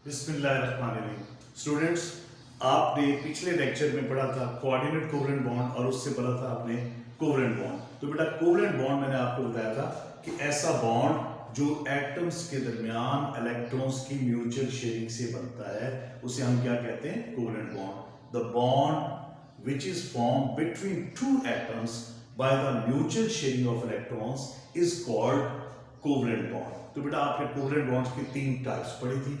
बिस्मिल्लाहिर्रहमानिर्रहीम। स्टूडेंट्स, आपने पिछले लेक्चर में पढ़ा था कोऑर्डिनेट कोवलेंट बॉन्ड और उससे पढ़ा था आपने कोवलेंट बॉन्ड। तो बेटा कोवलेंट बॉन्ड मैंने आपको बताया था कि ऐसा बॉन्ड जो एटम्स के दरमियान इलेक्ट्रॉन्स की म्यूचुअल शेयरिंग से बनता है उसे हम क्या कहते हैं? Covalent bond. The bond which is form between two atoms by the mutual sharing of electrons is called covalent bond. तो बेटा आपने कोवलेंट बॉन्ड्स की तीन टाइप्स पढ़ी थी।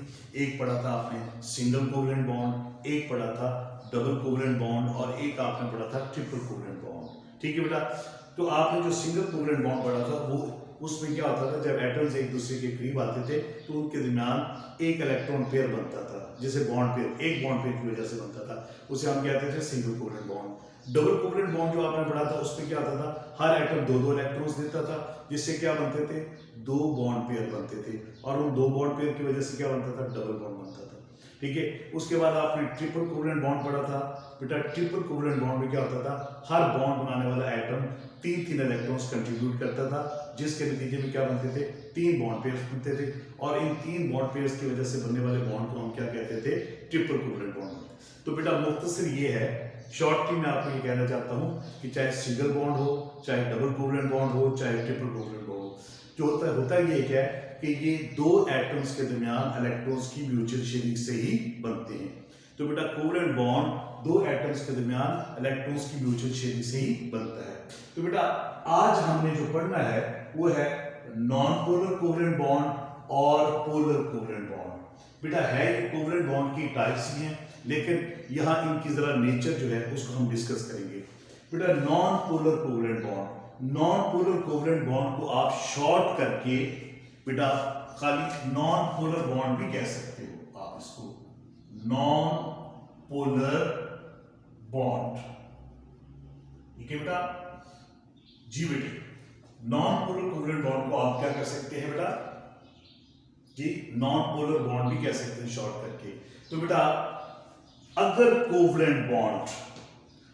एक पढ़ा था आपने सिंगल कोवलेंट बॉन्ड, एक पढ़ा था डबल कोवलेंट बॉन्ड और एक आपने पढ़ा था ट्रिपल कोवलेंट बॉन्ड। ठीक है बेटा। तो आपने जो सिंगल कोवलेंट बॉन्ड पढ़ा था वो उसमें क्या होता था, जब एटम्स एक दूसरे के करीब आते थे तो उनके दरमियान एक इलेक्ट्रॉन पेयर बनता था, जैसे बॉन्ड पेयर एक बॉन्ड पेयर की वजह से बनता था, उसे हम कहते थे single covalent bond. Double covalent bond जो आपने पढ़ा था उसमें क्या होता था, हर एटम दो दो इलेक्ट्रॉन्स देता था, जिससे क्या बनते थे? दो बॉन्ड पेयर बनते थे और उन दो बॉन्ड पेयर की वजह से क्या बनता था? डबल बॉन्ड बनता था। ठीक है। उसके बाद आपने ट्रिपल कोवलेंट बॉन्ड पढ़ा था। बेटा ट्रिपल कोवलेंट बॉन्ड में क्या होता था, हर बॉन्ड बनाने वाला एटम तीन तीन इलेक्ट्रॉन्स कंट्रीब्यूट करता था, जिसके नतीजे में क्या बनते थे? तीन बॉन्ड पेयर्स बनते थे और इन तीन बॉन्ड पेयर्स की वजह से बनने वाले बॉन्ड को हम क्या कहते थे? Triple covalent bond. तो बेटा मुख्तसर ये है, शॉर्टली मैं आपको ये कहना चाहता हूं कि चाहे सिंगल बॉन्ड हो, चाहे डबल कोवलेंट बॉन्ड हो, चाहे ट्रिपल कोवलेंट बॉन्ड हो, जो होता ये क्या है कि ये दो एटम्स के दरमियान इलेक्ट्रॉन्स की म्यूचुअल शेयरिंग से ही बनते हैं। तो बेटा कोवलेंट बॉन्ड दो एटम्स के दरमियान इलेक्ट्रॉन्स की म्यूचुअल शेयरिंग से ही बनता है। तो बेटा आज हमने जो पढ़ना है वो है नॉन पोलर कोवलेंट बॉन्ड और पोलर कोवलेंट बॉन्ड। बेटा है ये कोवलेंट बॉन्ड की टाइप्स ही हैं, लेकिन यहाँ इनकी जरा नेचर जो है उसको हम डिस्कस करेंगे। बेटा non polar covalent bond, non polar covalent bond को आप शॉर्ट करके बेटा खाली नॉन पोलर बॉन्ड भी कह सकते हो आप इसको, नॉन पोलर बॉन्ड। ठीक है बेटा जी। बेटे नॉन पोलर कोवलेंट बॉन्ड को आप क्या कर सकते हैं बेटा जी? नॉन पोलर बॉन्ड भी कह सकते हैं शॉर्ट करके। तो बेटा अगर कोवलेंट बॉन्ड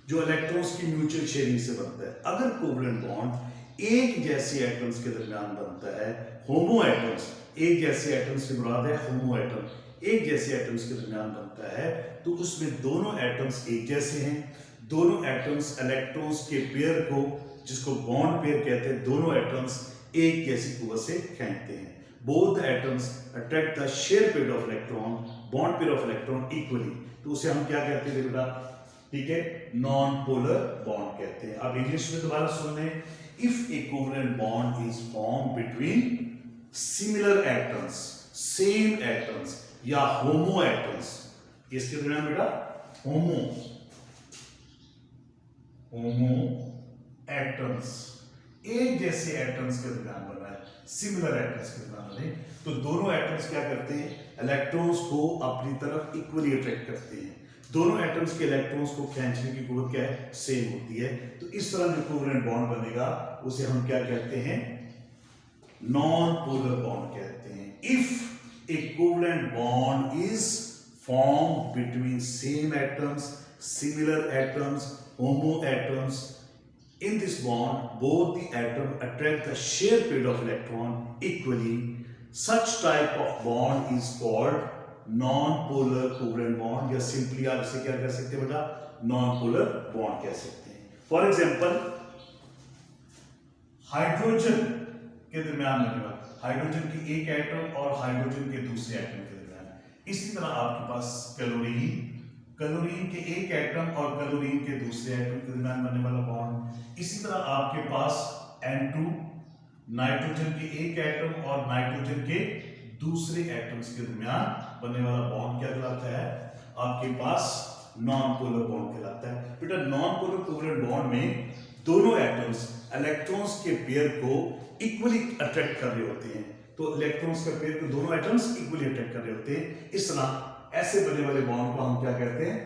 जो इलेक्ट्रॉन्स की म्यूचुअल शेयरिंग से बनता है, अगर कोवलेंट बॉन्ड एक जैसे एटम्स के दरमियान बनता है, होमो एटम्स, एक जैसे एटम्स की मुराद है होमो एटम, एक जैसे एटम्स के दरमियान बनता है, तो उसमें दोनों एटम्स एक जैसे हैं, दोनों एटम्स इलेक्ट्रॉन्स के पेयर को, जिसको बॉन्ड पेयर कहते हैं, दोनों एटम्स एक जैसी कुव्वत से खींचते हैं। Both atoms attract the share pair of electron, bond pair of electron equally। तो उसे हम क्या कहते हैं बेटा? ठीक है, नॉन पोलर बॉन्ड कहते हैं। अब इंग्लिश में दोबारा सुन लें। If A covalent bond is form between similar atoms, same atoms या होमो एटम्स, इसके दरमियान बेटा होमो एटम्स, एक जैसे एटम्स के दरमियान बना है, सिमिलर एटम्स के दरमियान बने, तो दोनों एटम्स क्या करते हैं? इलेक्ट्रॉन्स को अपनी तरफ इक्वली अट्रैक्ट करते हैं। दोनों एटम्स के इलेक्ट्रॉन्स को खींचने की कुव्वत क्या है? सेम होती है। तो इस तरह जो कोवलेंट बॉन्ड बनेगा उसे हम क्या कहते हैं? नॉन पोलर बॉन्ड कहते हैं। If A covalent bond is form between same atoms, similar atoms, homo atoms, in this bond both the atom attract the share pair of electron equally, such type of bond is called non-polar covalent bond, या simply आप इसे क्या कह सकते हैं बेटा? non-polar bond कह सकते हैं। For example हाइड्रोजन के दरमियान बनने वाला, हाइड्रोजन की एक एटम और हाइड्रोजन के दूसरे एटम के दरमियान, इसी तरह आपके पास क्लोरीन, क्लोरीन के एक एटम और क्लोरीन के दूसरे एटम के दरमियान बनने वाला बॉन्ड, इसी तरह आपके पास N2 नाइट्रोजन के एक एटम और नाइट्रोजन के दूसरे एटम्स के दरमियान बनने वाला बॉन्ड क्या कहलाता है? आपके पास नॉन पोलर बॉन्ड कहलाता है। बेटा नॉन पोलर कोवलेंट बॉन्ड में दोनों एटम्स इलेक्ट्रॉन्स के पेयर को इक्वली अट्रैक्ट कर रहे होते हैं, तो इलेक्ट्रॉन्स के पेयर को दोनों एटम्स इक्वली अट्रैक्ट कर रहे होते हैं। इस तरह ऐसे बनने वाले बॉन्ड को हम क्या कहते हैं?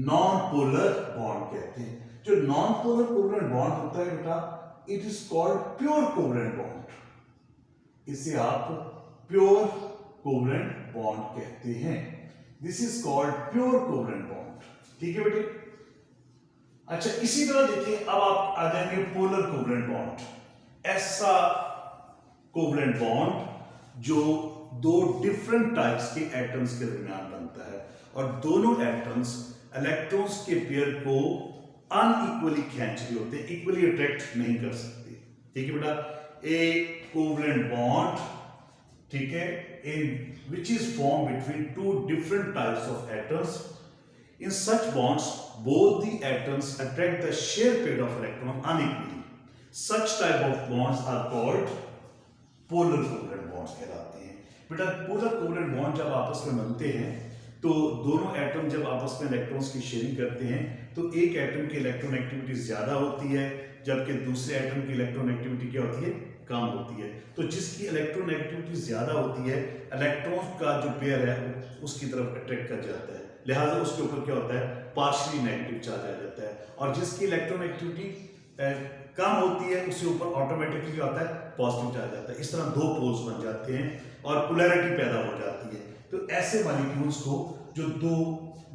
नॉन पोलर बॉन्ड कहते हैं। जो नॉन पोलर कोवलेंट बॉन्ड होता है बेटा, it is called pure covalent bond. इसे आप प्योर कोवलेंट बॉन्ड कहते हैं। This is called pure covalent bond. ठीक है बेटे। अच्छा इसी तरह देखिए, अब आप आ जाएंगे पोलर कोवलेंट बॉन्ड। ऐसा कोवलेंट बॉन्ड जो दो डिफरेंट टाइप्स के एटम्स के दरमियान बनता है और दोनों एटम्स इलेक्ट्रॉन्स के पेयर को अनइक्वली खींच रहे होते हैं, इक्वली अट्रैक्ट नहीं कर सकते। ठीक है बेटा, ए कोवलेंट बॉन्ड, ठीक है, इन which is formed between two different types of atoms. In such bonds, both the atoms attract the shared pair of electron unequally. Such type of bonds are called polar covalent bonds कहलाते हैं। बेटा polar covalent bond जब आपस में बनते हैं तो दोनों एटम जब आपस में इलेक्ट्रॉन्स की शेयरिंग करते हैं तो एक एटम की इलेक्ट्रॉन एक्टिविटी ज्यादा होती है जबकि दूसरे एटम की इलेक्ट्रॉन एक्टिविटी क्या होती है, कम होती है। तो जिसकी इलेक्ट्रॉन एक्टिविटी ज्यादा होती है इलेक्ट्रॉन का जो पेयर है उसकी तरफ अट्रैक्ट कर जाता है, लिहाजा उसके ऊपर क्या होता है, पार्शियली नेगेटिव चार्ज आ जाता है। और जिसकी इलेक्ट्रॉन एक्टिविटी कम होती है उसके ऊपर ऑटोमेटिकली क्या होता है, पॉजिटिव चार्ज आता है। इस तरह दो पोल्स बन जाते हैं और पोलैरिटी पैदा हो जाती है। तो ऐसे मॉलिक्यूल्स को जो दो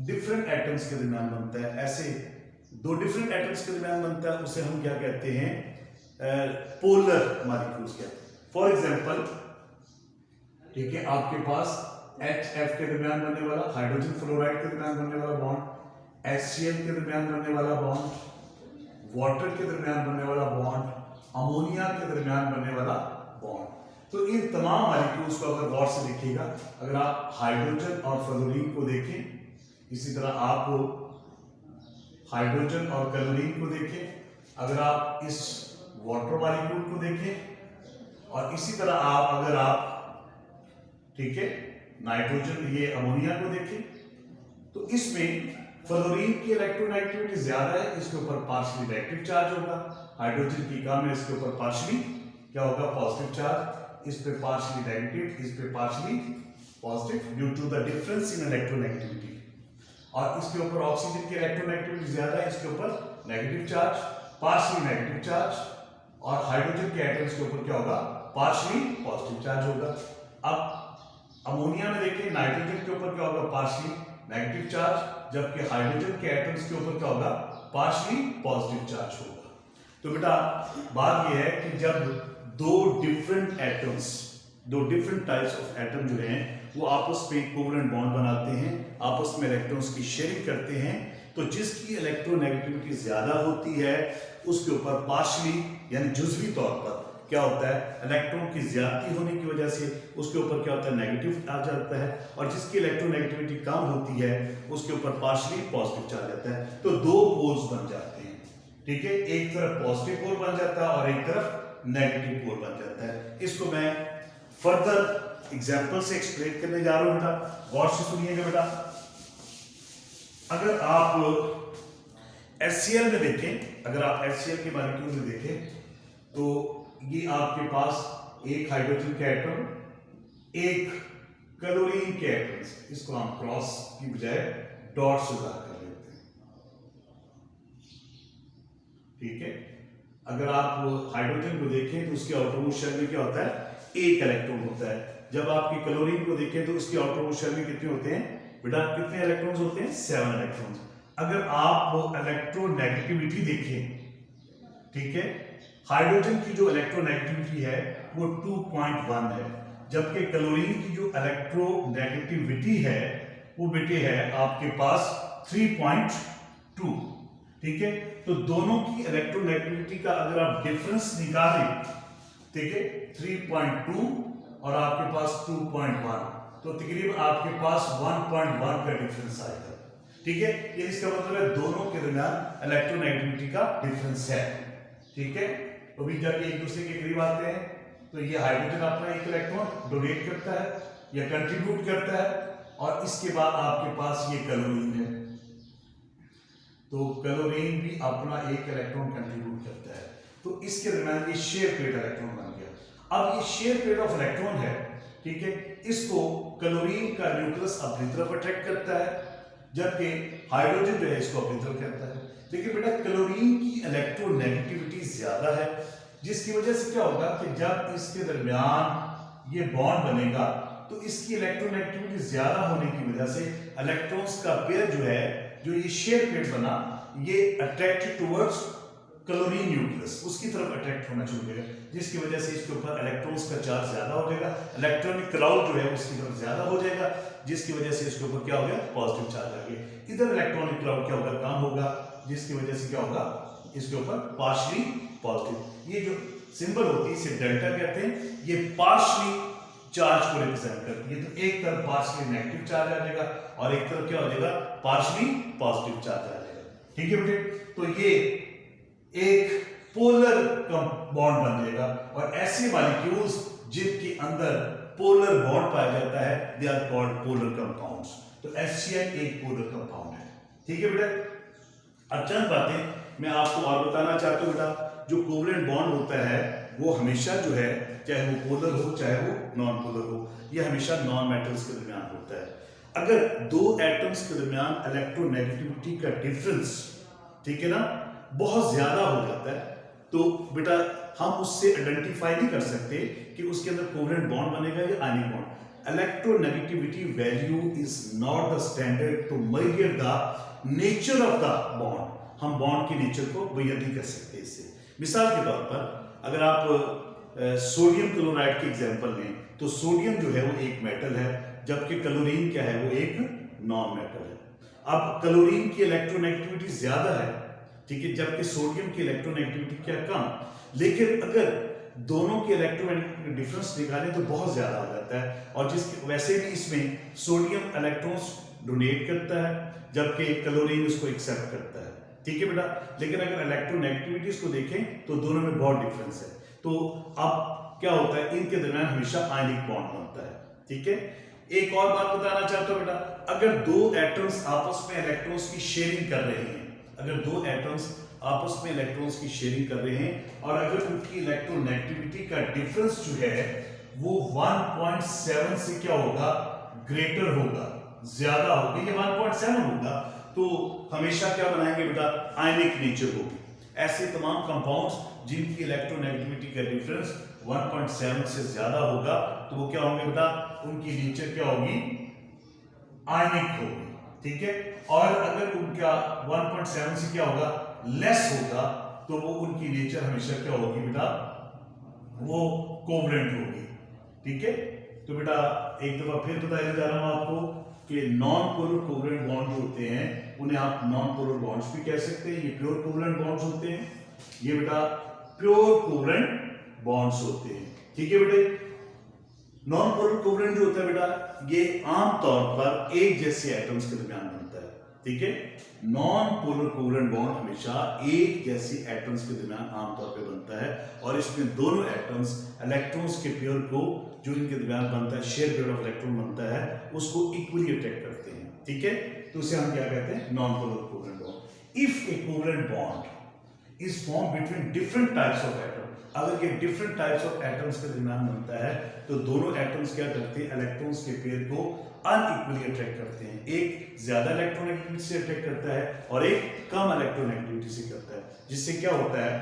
डिफरेंट एटम्स के दरमियान बनता है, ऐसे दो डिफरेंट एटम्स के दरमियान बनता है, उसे हम क्या कहते हैं, पोलर मॉलिक्यूल्स कहते हैं। फॉर एग्जांपल, ठीक है, आपके पास HF के दरमियान बनने वाला, हाइड्रोजन फ्लोराइड के दरमियान बनने वाला बॉन्ड, HCl के दरमियान बनने वाला बॉन्ड, वाटर के दरमियान बनने वाला बॉन्ड, अमोनिया के दरमियान बनने वाला बॉन्ड। तो इन तमाम मॉलिक्यूल्स को अगर गौर से देखिएगा, अगर आप हाइड्रोजन और फ्लोरीन को देखें, इसी तरह आप हाइड्रोजन और क्लोरीन को देखें, अगर आप इस वाटर मॉलिक्यूल को देखें और इसी तरह अगर आप ठीक है नाइट्रोजन ये अमोनिया को देखें, तो इसमें फ्लोरीन की इलेक्ट्रॉन एक्टिविटी ज्यादा है, इसके ऊपर पार्शियली नेगेटिव चार्ज होगा। हाइड्रोजन की कम है, इसके ऊपर पार्शियली क्या होगा, पॉजिटिव चार्ज। इस पे पार्शियली नेगेटिव, इस पे partially positive due to the difference in electron activity. और इसके ऊपर ऑक्सीजन की इलेक्ट्रॉन एक्टिविटी ज्यादा है, इसके ऊपर negative charge, partially negative charge. और हाइड्रोजन के एटम्स के ऊपर क्या होगा, पार्शियली पॉजिटिव चार्ज होगा। अब अमोनिया में देखिए, नाइट्रोजन के ऊपर क्या होगा, पार्शियली नेगेटिव चार्ज, जबकि हाइड्रोजन के एटम्स के ऊपर क्या होगा, पार्शियली पॉजिटिव चार्ज होगा। तो बेटा बात यह है कि जब दो डिफरेंट एटम्स, दो डिफरेंट टाइप्स ऑफ एटम जो हैं वो आपस में कोवलेंट बॉन्ड बनाते हैं, आपस में इलेक्ट्रॉन्स की शेयरिंग करते हैं, तो जिसकी इलेक्ट्रोनेगेटिविटी ज्यादा होती है उसके ऊपर पार्शियली यानी जुज़वी तौर पर क्या होता है, इलेक्ट्रॉन की ज्यादती होने की वजह से उसके ऊपर क्या होता है, नेगेटिव आ जाता है। और जिसकी इलेक्ट्रोनेगेटिविटी कम होती है उसके ऊपर पार्शियली पॉजिटिव चार्ज आता है। तो दो पोल्स बन जाते हैं, ठीक है, एक तरफ पॉजिटिव पोल बन जाता है और एक तरफ नेगेटिव पोल बन जाता है। इसको मैं फर्दर एग्जाम्पल से एक्सप्लेन करने जा रहा हूं बेटा, गौर से सुनिएगा बेटा। अगर आप HCl में देखें, अगर आप HCl के मॉलिक्यूल में देखें तो ये आपके पास एक हाइड्रोजन के एटम, एक क्लोरीन के एटम्स, इसको हम क्रॉस की बजाय डॉट से ड्रा कर लेते हैं, ठीक है। अगर आप हाइड्रोजन को देखें तो उसके आउटरमोस्ट शेल में क्या होता है, एक इलेक्ट्रॉन होता है। जब आपकी क्लोरीन को देखें तो उसके आउटरमोस्ट शेल में कितने होते हैं बेटा, कितने इलेक्ट्रॉन्स होते हैं, 7 इलेक्ट्रॉन्स। अगर आप इलेक्ट्रोनेगेटिविटी देखें, ठीक है, हाइड्रोजन की जो इलेक्ट्रोनेगेटिविटी है वो 2.1 है, जबकि क्लोरीन की जो इलेक्ट्रोनेगेटिविटी है वो बेटे है आपके पास 3.2, ठीक है। तो दोनों की इलेक्ट्रोनेगेटिविटी का अगर आप डिफरेंस निकालें, ठीक है, 3.2 और आपके पास 2.1, तो तकरीबन आपके पास 1.1 का डिफरेंस आएगा, ठीक है। ये इसका मतलब है दोनों के दरमियान इलेक्ट्रोनेगेटिविटी का डिफरेंस है, ठीक है। तो भी जब एक दूसरे के करीब आते हैं तो ये हाइड्रोजन अपना एक इलेक्ट्रॉन डोनेट करता है या कंट्रीब्यूट करता है, और इसके बाद आपके पास ये क्लोरीन है, तो क्लोरीन भी अपना एक इलेक्ट्रॉन कंट्रीब्यूट करता है। तो इसके दरमियान ये शेयर पेड इलेक्ट्रॉन बन गया। अब ये शेयर पेड ऑफ इलेक्ट्रॉन है, ठीक है, इसको क्लोरीन का न्यूक्लियस अपनी तरफ अट्रैक्ट करता है, जबकि हाइड्रोजन जो है इसको अपनी तरफ करता है। लेकिन बेटा क्लोरीन की इलेक्ट्रोनेगेटिविटी ज्यादा है, जिसकी वजह से क्या होगा कि जब इसके दरमियान ये बॉन्ड बनेगा तो इसकी इलेक्ट्रोनेगेटिविटी ज्यादा होने की वजह से इलेक्ट्रॉन्स का पेयर जो है, जो ये शेयर पेयर बना, ये अट्रैक्टेड टुवर्ड्स क्लोरीन न्यूक्लियस उसकी तरफ अट्रैक्ट होना शुरू हो जाएगा, जिसकी वजह से इसके ऊपर इलेक्ट्रॉन्स का चार्ज ज्यादा हो जाएगा, इलेक्ट्रॉनिक क्राउड जो है उसकी तरफ ज्यादा हो जाएगा, जिसकी वजह से इसके ऊपर क्या हो गया, पॉजिटिव चार्ज आ गया। इधर इलेक्ट्रॉनिक क्राउड क्या होगा, कम होगा, जिसकी वजह से क्या होगा, इसके ऊपर पार्शियली पॉजिटिव। ये जो सिंबल होती है इसे डेल्टा कहते हैं, ये पार्शियली चार्ज को रिप्रेजेंट करती है। तो एक तरफ पार्शियली नेगेटिव चार्ज आ जाएगा और एक तरफ क्या हो जाएगा, पार्शियली पॉजिटिव चार्ज आ जाएगा। ठीक है बेटे, तो ये एक पोलर बॉन्ड बन जाएगा और ऐसे मॉलिक्यूल्स जिनके अंदर पोलर बॉन्ड पाया जाता है they are called polar compounds. तो HCl एक पोलर कंपाउंड है। ठीक है बेटा, अब चंद बातें मैं आपको और बताना चाहता हूं बेटा। जो कोवलेंट बॉन्ड होता है वो हमेशा जो है, चाहे वो पोलर हो चाहे वो नॉन पोलर हो, ये हमेशा नॉन मेटल्स के दरमियान होता है। अगर दो एटम्स के दरमियान इलेक्ट्रोनेगेटिविटी का डिफरेंस, ठीक है ना, बहुत ज्यादा हो जाता है तो बेटा हम उससे आइडेंटिफाई नहीं कर सकते कि उसके अंदर कोवलेंट बॉन्ड बनेगा या ionic bond. Electronegativity value is not the standard to measure the nature of the bond. हम बॉन्ड के नेचर को बयान नहीं कर सकते इससे। मिसाल के तौर पर अगर आप सोडियम क्लोराइड की एग्जांपल लें तो सोडियम जो है वो एक मेटल है, जबकि क्लोरीन क्या है, वो एक नॉन मेटल है। अब क्लोरीन की इलेक्ट्रोनेगेटिविटी ज्यादा है, ठीक है, जबकि सोडियम की इलेक्ट्रोनेगेटिविटी क्या कम। लेकिन अगर दोनों के इलेक्ट्रोनेगेटिविटी डिफरेंस निकालें तो बहुत ज्यादा हो जाता है, और जिसकी वैसे भी इसमें सोडियम इलेक्ट्रॉन्स डोनेट करता है जबकि क्लोरीन उसको एक्सेप्ट करता है। ठीक है बेटा, लेकिन अगर इलेक्ट्रोनेगेटिविटीज को देखें तो दोनों में बहुत डिफरेंस है। तो अब क्या होता है, इनके दरमियान हमेशा आयनिक बॉन्ड बनता है। ठीक है, एक और बात बताना चाहता हूं बेटा, अगर दो एटम्स आपस में इलेक्ट्रॉन्स की शेयरिंग कर रहे हैं, अगर दो एटम्स आपस में इलेक्ट्रॉन्स की शेयरिंग कर रहे हैं और अगर उनकी इलेक्ट्रोनेगेटिविटी का डिफरेंस जो है वो 1.7 से क्या होगा, ग्रेटर होगा, ज्यादा होगा, ये 1.7 होगा, तो हमेशा क्या बनाएंगे बेटा, आयनिक नेचर होगी। ऐसे तमाम कंपाउंड्स जिनकी इलेक्ट्रोनेगेटिविटी का डिफरेंस 1.7 से ज्यादा होगा तो वो क्या होंगे बेटा, उनकी नेचर क्या होगी, आयनिक होगी। ठीक है, और अगर उनका 1.7 से क्या होगा, लेस होगा, तो वो उनकी नेचर हमेशा क्या होगी बेटा, वो कोवलेंट होगी। ठीक है, तो बेटा एक दफा फिर बताया जा रहा हूं आपको कि नॉन पोलर कोवलेंट बॉन्ड होते हैं उन्हें आप नॉन पोलर बॉन्ड्स भी कह सकते हैं। ये प्योर कोवलेंट बॉन्ड्स होते हैं, ये बेटा प्योर कोवलेंट बॉन्ड्स होते हैं। ठीक है बेटे, नॉन पोलर कोवलेंट जो होता है बेटा, ये आमतौर पर एक जैसे एटम्स के दरमियान बनता है। ठीक है, नॉन पोलर कोवलेंट बॉन्ड हमेशा एक जैसी एटम्स के दरमियान आमतौर पे बनता है और इसमें दोनों एटम्स इलेक्ट्रॉन्स के पेयर को जो इनके दरमियान बनता है, शेयर पेयर ऑफ इलेक्ट्रॉन बनता है, उसको इक्वली अट्रैक्ट करते हैं। ठीक है, तो उसे हम क्या कहते हैं, non polar covalent bond. If A covalent bond is form between different types of atom, अगर ये डिफरेंट टाइप्स ऑफ एटम्स के दरमियान बनता है तो दोनों एटम्स क्या करते हैं, इलेक्ट्रॉन्स के पेयर को अनइक्वली अट्रैक्ट करते हैं। एक ज्यादा इलेक्ट्रोनेगेटिविटी से अट्रैक्ट करता है और एक कम इलेक्ट्रोनेगेटिविटी से करता है, जिससे क्या होता है,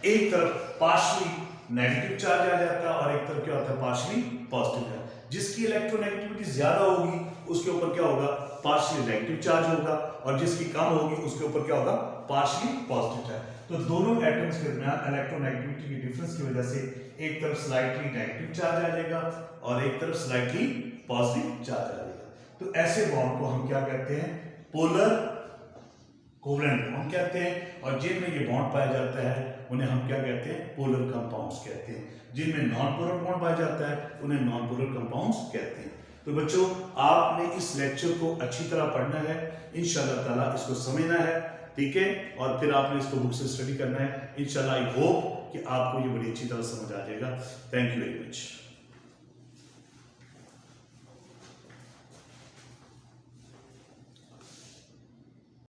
एक तरफ पार्शियली नेगेटिव चार्ज आ जाता है और एक तरफ क्या होता है, पार्शियली पॉजिटिव चार्ज। जिसकी इलेक्ट्रोनेगेटिविटी ज्यादा होगी उसके ऊपर क्या होगा, पार्शियली नेगेटिव चार्ज होगा, और जिसकी कम होगी उसके ऊपर क्या होगा, पार्शियली पॉजिटिव चार्ज। तो दोनों एटम्स के दरमियान इलेक्ट्रोनेगेटिविटी की डिफरेंस की वजह से एक तरफ स्लाइटली नेगेटिव चार्ज आ जाएगा और एक तरफ स्लाइटली पॉजिटिव चार्ज आ जाएगा। तो ऐसे बॉन्ड को हम क्या कहते हैं, पोलर कोवलेंट बॉन्ड कहते हैं, और जिनमें ये बॉन्ड पाया जाता है उन्हें हम क्या कहते हैं, पोलर कंपाउंड्स कहते हैं। जिनमें नॉन पोलर बॉन्ड पाया जाता है उन्हें नॉन पोलर कंपाउंड्स कहते हैं। तो बच्चों, आपने इस लेक्चर को अच्छी तरह पढ़ना है, इंशाल्लाह ताला इसको समझना है। ठीक है, और फिर आपने इसको बुक से स्टडी करना है। इंशाल्लाह आई होप कि आपको ये बड़ी अच्छी तरह समझ आ जाएगा। Thank you very much.